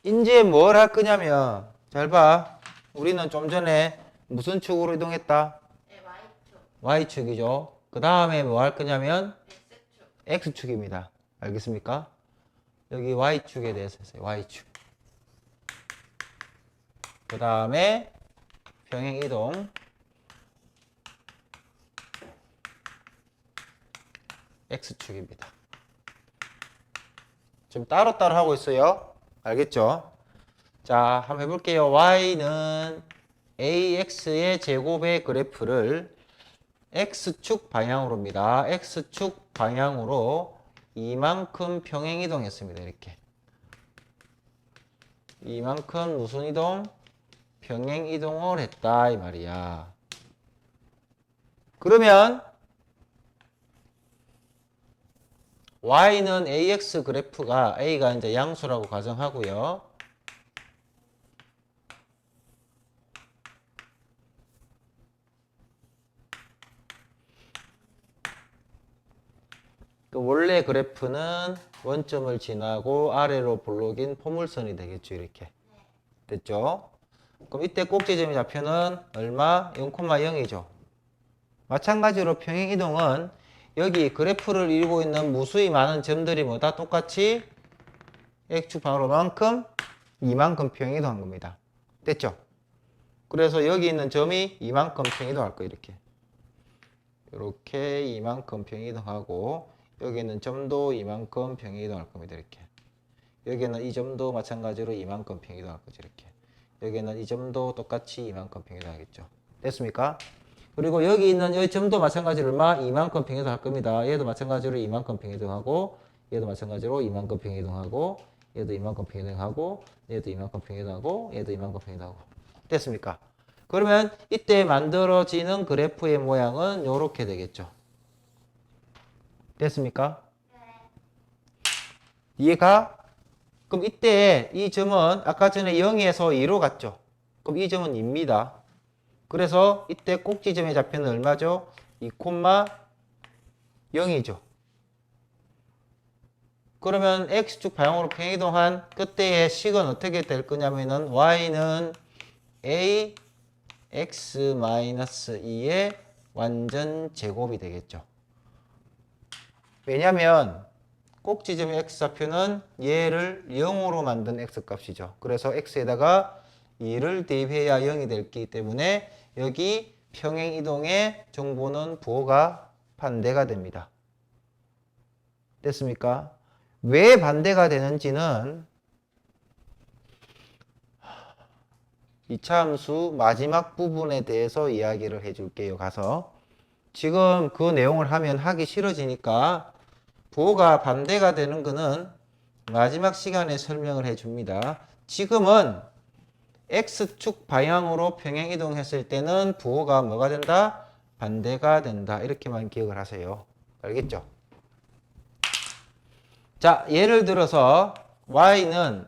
이제 뭘 할 거냐면 잘 봐. 우리는 좀 전에 무슨 축으로 이동했다? 네, Y축, Y축이죠. 그 다음에 뭐 할 거냐면 X축. X축입니다. 알겠습니까? 여기 Y축에 대해서 했어요. Y축. 그 다음에 평행이동 X축입니다. 지금 따로따로 하고 있어요. 알겠죠? 자, 한번 해볼게요. Y는 AX의 제곱의 그래프를 X축 방향으로입니다. X축 방향으로 이만큼 평행 이동했습니다. 이렇게. 이만큼 무슨 이동? 평행 이동을 했다 이 말이야. 그러면 Y는 AX 그래프가 A가 이제 양수라고 가정하고요. 그 원래 그래프는 원점을 지나고 아래로 볼록인 포물선이 되겠죠. 이렇게. 됐죠? 그럼 이때 꼭지점의 좌표는 얼마? 0,0이죠. 마찬가지로 평행 이동은 여기 그래프를 이루고 있는 무수히 많은 점들이 뭐다? 똑같이 X축 방으로만큼 이만큼 평행 이동한 겁니다. 됐죠? 그래서 여기 있는 점이 이만큼 평행 이동할 거예요. 이렇게. 이렇게 이만큼 평행 이동하고 여기 있는 점도 이만큼 평행 이동할 겁니다. 이렇게. 여기는 이 점도 마찬가지로 이만큼 평행 이동할 거죠. 이렇게. 여기는 이 점도 똑같이 이만큼 평행 이동하겠죠. 됐습니까? 그리고 여기 있는 이 점도 마찬가지로 얼마? 이만큼 평행 이동할 겁니다. 얘도 마찬가지로 이만큼 평행 이동하고 얘도 마찬가지로 이만큼 평행 이동하고 얘도 이만큼 평행 이동하고 얘도 이만큼 평행 이동하고 얘도 이만큼 평행 이동하고. 됐습니까? 그러면 이때 만들어지는 그래프의 모양은 이렇게 되겠죠. 됐습니까? 이해가? 그럼 이때 이 점은 아까 전에 0에서 2로 갔죠. 그럼 이 점은 2입니다. 그래서 이때 꼭지점의 좌표는 얼마죠? 2,0이죠. 그러면 X축 방향으로 평행이동한 그때의 식은 어떻게 될 거냐면은 Y는 a x-2의 완전 제곱이 되겠죠. 왜냐면 꼭지점의 x좌표는 얘를 0으로 만든 x값이죠. 그래서 x에다가 2를 대입해야 0이 되기 때문에 여기 평행이동의 정보는 부호가 반대가 됩니다. 됐습니까? 왜 반대가 되는지는 2차 함수 마지막 부분에 대해서 이야기를 해줄게요. 가서 지금 그 내용을 하면 하기 싫어지니까 부호가 반대가 되는 거는 마지막 시간에 설명을 해줍니다. 지금은 X축 방향으로 평행이동했을 때는 부호가 뭐가 된다? 반대가 된다. 이렇게만 기억을 하세요. 알겠죠? 자, 예를 들어서 Y는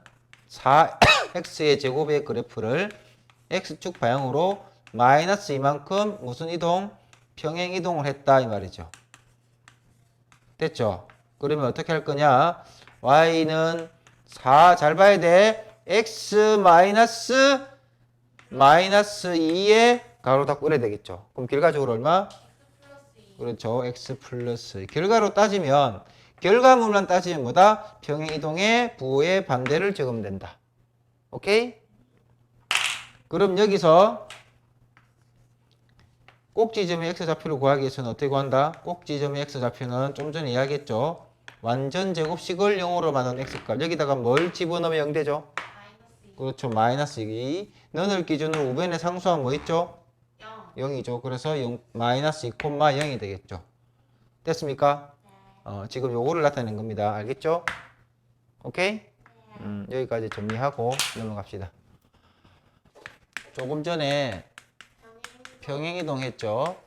4X의 제곱의 그래프를 X축 방향으로 마이너스 이만큼 무슨 이동? 평행이동을 했다 이 말이죠. 됐죠? 그러면 어떻게 할 거냐? Y는 4, 잘 봐야 돼. X 마이너스 2에 가로 닫고 이래야 되겠죠. 그럼 결과적으로 얼마? 그렇죠. X 플러스. 결과로 따지면, 결과물만 따지면 뭐다? 평행이동의 부호의 반대를 적으면 된다. 오케이? 그럼 여기서 꼭지점의 x좌표를 구하기 위해서는 어떻게 구한다? 꼭지점의 x좌표는 좀 전에 이야기했죠. 완전 제곱식을 0으로 만든 x값. 여기다가 뭘 집어넣으면 0 되죠? 그렇죠. 마이너스 2. 너를 기준으로 우변의 상수항 뭐 있죠? 0이죠. 그래서 마이너스 2, 0이 되겠죠. 됐습니까? 지금 요거를 나타낸 겁니다. 알겠죠? 오케이? 여기까지 정리하고 넘어갑시다. 조금 전에 평행이동 했죠?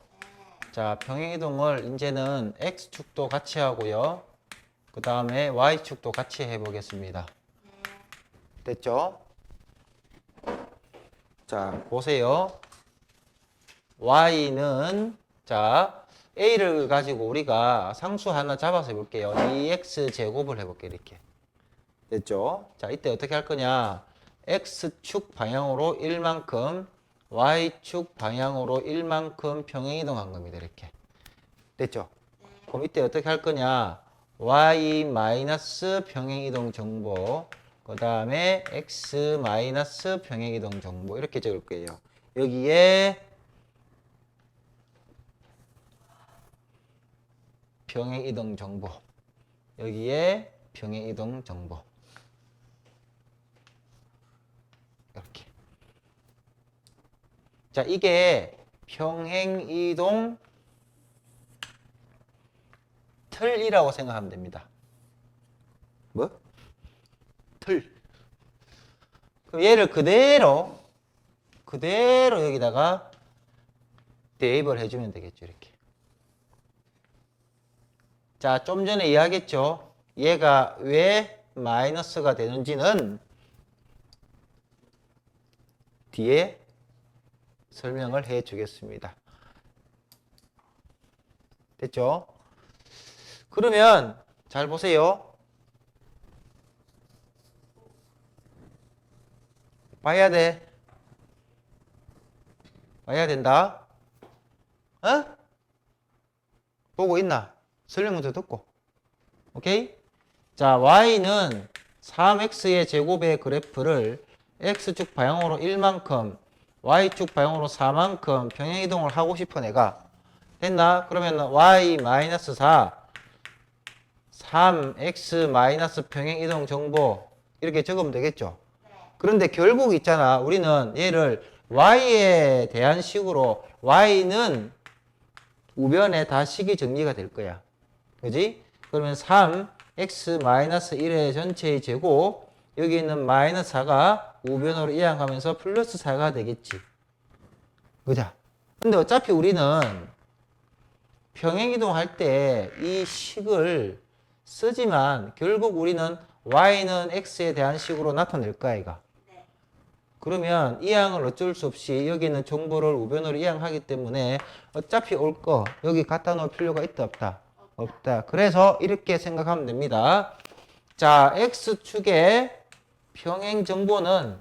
자, 평행이동을 이제는 x축도 같이 하고요. 그 다음에 y축도 같이 해보겠습니다. 됐죠? 자, 보세요. y는, 자, a를 가지고 우리가 상수 하나 잡아서 해볼게요. 2x 제곱을 해볼게요. 이렇게. 됐죠? 자, 이때 어떻게 할 거냐? x축 방향으로 1만큼, y축 방향으로 1만큼 평행이동한 겁니다. 이렇게. 됐죠? 그럼 이때 어떻게 할 거냐? y 마이너스 평행이동 정보, 그 다음에 x 마이너스 평행이동 정보 이렇게 적을 거예요. 여기에 평행이동 정보, 여기에 평행이동 정보 이렇게. 자, 이게 평행이동 틀이라고 생각하면 됩니다. 뭐? 틀. 그럼 얘를 그대로 여기다가 대입을 해주면 되겠죠. 이렇게. 자, 좀 전에 이야기했죠. 얘가 왜 마이너스가 되는지는 뒤에 설명을 해 주겠습니다. 됐죠? 그러면 잘 보세요. 봐야 돼. 봐야 된다. 어? 보고 있나? 설명 먼저 듣고. 오케이? 자, y는 3x의 제곱의 그래프를 x축 방향으로 1만큼, y축 방향으로 4만큼 평행이동을 하고 싶어 내가. 됐나? 그러면 y-4, 3x- 평행이동 정보 이렇게 적으면 되겠죠? 그런데 결국 있잖아. 우리는 얘를 y에 대한 식으로 y는 우변에 다 식이 정리가 될 거야. 그지? 그러면 3x-1의 전체의 제곱, 여기 있는 마이너스 4가 우변으로 이항하면서 플러스 4가 되겠지. 그죠? 근데 어차피 우리는 평행이동할 때 이 식을 쓰지만 결국 우리는 y는 x에 대한 식으로 나타낼 거야, 이가. 그러면 이항을 어쩔 수 없이 여기 있는 정보를 우변으로 이항하기 때문에 어차피 올 거 여기 갖다 놓을 필요가 있다 없다? 없다. 그래서 이렇게 생각하면 됩니다. 자, x축의 평행 정보는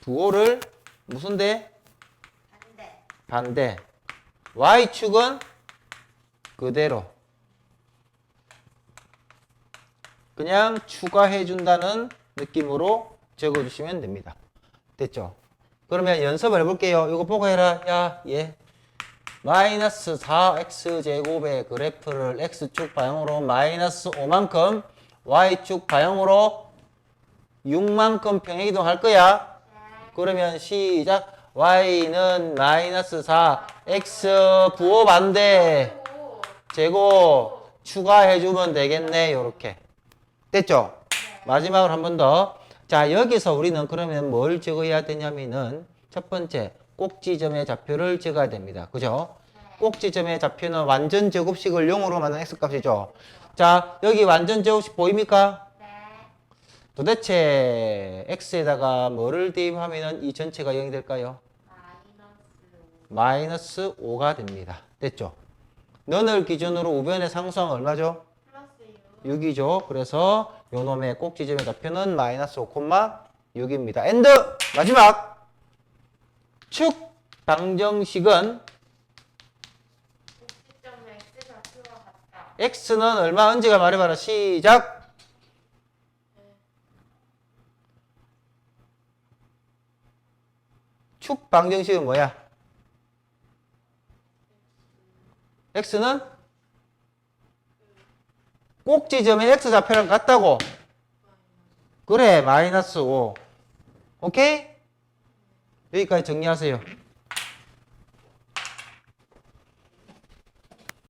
부호를 무슨 대? 반대. 반대. y축은 그대로. 그냥 추가해 준다는 느낌으로 적어주시면 됩니다. 됐죠? 그러면 연습을 해볼게요. 이거 보고 해라. 야, 얘. 마이너스 4x제곱의 그래프를 x축 방향으로 마이너스 5만큼, y축 방향으로 6만큼 평행이동 할 거야. 그러면 시작. y는 마이너스 4, x 부호 반대, 제곱 추가해주면 되겠네. 요렇게. 됐죠? 마지막으로 한 번 더. 자, 여기서 우리는 그러면 뭘 적어야 되냐면은 첫 번째, 꼭지점의 좌표를 적어야 됩니다. 그죠? 꼭지점의 좌표는 완전 제곱식을 0으로 만든 x값이죠. 자, 여기 완전 제곱식 보입니까? 네. 도대체 x에다가 뭐를 대입하면은 이 전체가 0이 될까요? 마이너스 5가 됩니다. 됐죠? 너를 기준으로 우변의 상수항 얼마죠? 플러스 6이죠. 그래서 요놈의 꼭지점의 좌표는 마이너스 5,6입니다. 엔드! 마지막! 축 방정식은 꼭지점의 x 좌표와 같다. x는 얼마 언제가 말해봐라. 시작! 축 방정식은 뭐야? x는 꼭지점의 x좌표랑 같다고. 그래, 마이너스 5. 오케이? 여기까지 정리하세요.